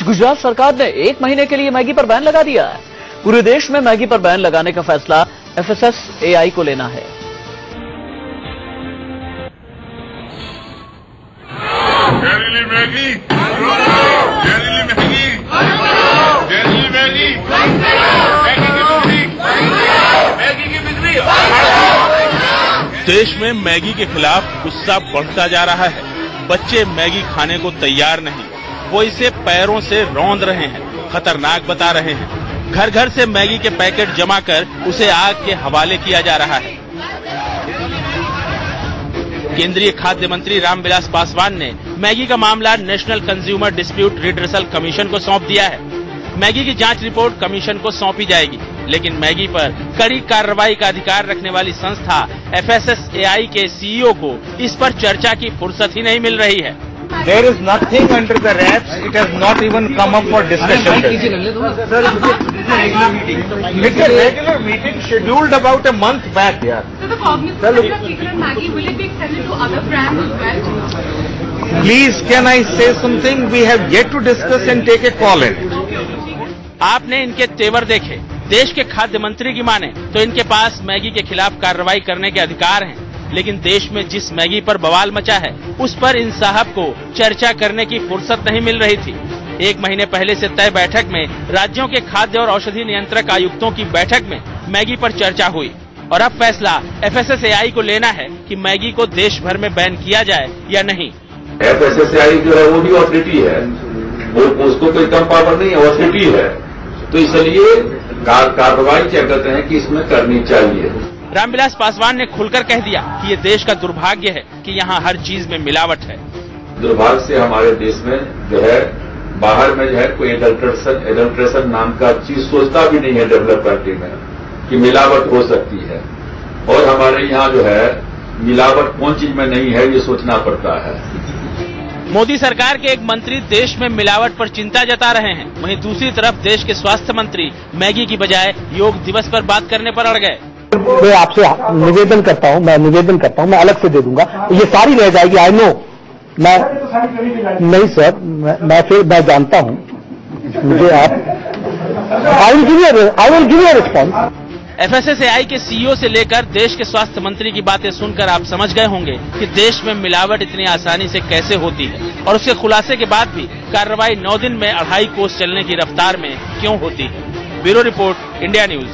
गुजरात सरकार ने 1 महीने के लिए मैगी पर बैन लगा दिया है। पूरे देश में मैगी पर बैन लगाने का फैसला FSSAI को लेना है। जहरीली मैगी, जहरीली मैगी, जहरीली मैगी, मैगी की बिक्री। देश में मैगी के खिलाफ गुस्सा बढ़ता जा रहा है। बच्चे मैगी खाने को तैयार नहीं, वो इसे पैरों से रौंद रहे हैं, खतरनाक बता रहे हैं। घर घर से मैगी के पैकेट जमा कर उसे आग के हवाले किया जा रहा है। केंद्रीय खाद्य मंत्री रामविलास पासवान ने मैगी का मामला national consumer dispute redressal commission को सौंप दिया है। मैगी की जांच रिपोर्ट कमीशन को सौंपी जाएगी, लेकिन मैगी पर कड़ी कार्रवाई का अधिकार रखने वाली संस्था FSSAI के CEO को इस पर चर्चा की फुर्सत ही नहीं मिल रही है। There is nothing under the wraps. It has not even come up for discussion. Sir, it's a regular meeting scheduled about a month back. Yeah. So the cognizance of Chicken Maggi, will it be extended to other brands as well? Please, can I say something? We have yet to discuss and take a call in. आपने इनके तेवर देखे। देश के खाद्य मंत्री की माने तो इनके पास मैगी के खिलाफ कार्रवाई करने के अधिकार हैं, लेकिन देश में जिस मैगी पर बवाल मचा है उस पर इन साहब को चर्चा करने की फुर्सत नहीं मिल रही थी। 1 महीने पहले से तय बैठक में राज्यों के खाद्य और औषधि नियंत्रक आयुक्तों की बैठक में मैगी पर चर्चा हुई और अब फैसला FSSAI को लेना है कि मैगी को देश भर में बैन किया जाए या नहीं। FSSAI जो है वो भी ऑथोरिटी है, उसको कोई कम पावर नहीं है, ऑथोरिटी है, तो इसलिए कार्रवाई क्या कहते हैं कि इसमें करनी चाहिए। रामविलास पासवान ने खुलकर कह दिया कि ये देश का दुर्भाग्य है कि यहाँ हर चीज में मिलावट है। दुर्भाग्य से हमारे देश में जो है बाहर में जो है कोई एडल्ट्रेशन नाम का चीज सोचता भी नहीं है डेवलप कंट्री में कि मिलावट हो सकती है, और हमारे यहाँ जो है मिलावट कौन चीज में नहीं है ये सोचना पड़ता है। मोदी सरकार के एक मंत्री देश में मिलावट पर चिंता जता रहे हैं, वहीं दूसरी तरफ देश के स्वास्थ्य मंत्री मैगी की बजाय योग दिवस पर बात करने पर अड़ गए। मैं आपसे निवेदन करता हूं, मैं अलग से दे दूंगा, ये सारी रह जाएगी। आई नो, मैं नहीं सर, मैं जानता हूं, मुझे आप I will give you response. FSSAI के CEO से लेकर देश के स्वास्थ्य मंत्री की बातें सुनकर आप समझ गए होंगे कि देश में मिलावट इतनी आसानी से कैसे होती है और उसके खुलासे के बाद भी कार्रवाई 9 दिन में 2.5 कोस चलने की रफ्तार में क्यों होती है। Bureau report, India news.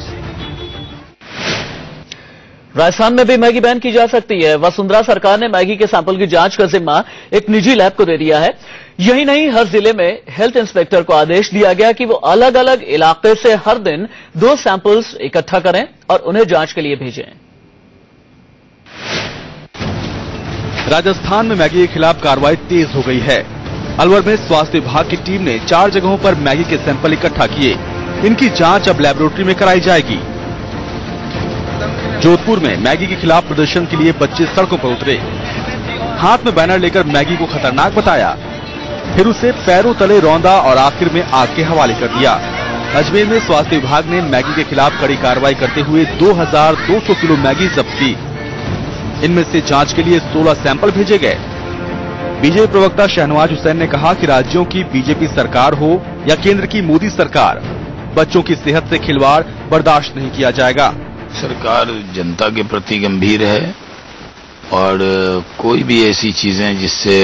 Rajasthan में भी मैगी बैन की जा सकती है। वसुंधरा सरकार ने मैगी के सैंपल की जांच का जिम्मा एक निजी लैब को दे दिया है। यही नहीं, हर जिले में हेल्थ इंस्पेक्टर को आदेश दिया गया कि वो अलग अलग इलाके से हर दिन 2 सैंपल्स इकट्ठा करें और उन्हें जांच के लिए भेजें। राजस्थान में मैगी के खिलाफ कार्रवाई तेज हो गई है। अलवर में स्वास्थ्य विभाग की टीम ने 4 जगहों पर मैगी के सैंपल इकट्ठा किए। इनकी जांच अब लेबोरेटरी में कराई जाएगी। जोधपुर में मैगी के खिलाफ प्रदर्शन के लिए बच्चे सड़कों पर उतरे। हाथ में बैनर लेकर मैगी को खतरनाक बताया, फिर उसे पैरों तले रौंदा और आखिर में आग के हवाले कर दिया। अजमेर में स्वास्थ्य विभाग ने मैगी के खिलाफ कड़ी कार्रवाई करते हुए 2200 किलो मैगी जब्त की। इनमें से जांच के लिए 16 सैंपल भेजे गए। बीजेपी प्रवक्ता शहनवाज हुसैन ने कहा कि राज्यों की बीजेपी सरकार हो या केंद्र की मोदी सरकार, बच्चों की सेहत से खिलवाड़ बर्दाश्त नहीं किया जाएगा। सरकार जनता के प्रति गंभीर है और कोई भी ऐसी चीजें जिससे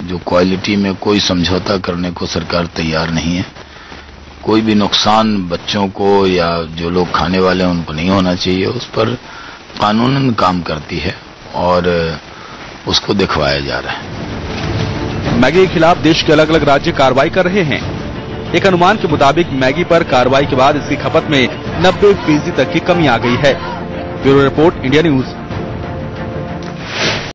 जो क्वालिटी में कोई समझौता करने को सरकार तैयार नहीं है। कोई भी नुकसान बच्चों को या जो लोग खाने वाले हैं उनको नहीं होना चाहिए, उस पर कानूनन काम करती है और उसको दिखवाया जा रहा है। मैगी के खिलाफ देश के अलग अलग राज्य कार्रवाई कर रहे हैं। एक अनुमान के मुताबिक मैगी पर कार्रवाई के बाद इसकी खपत में 90% तक की कमी आ गई है। Bureau report, India news.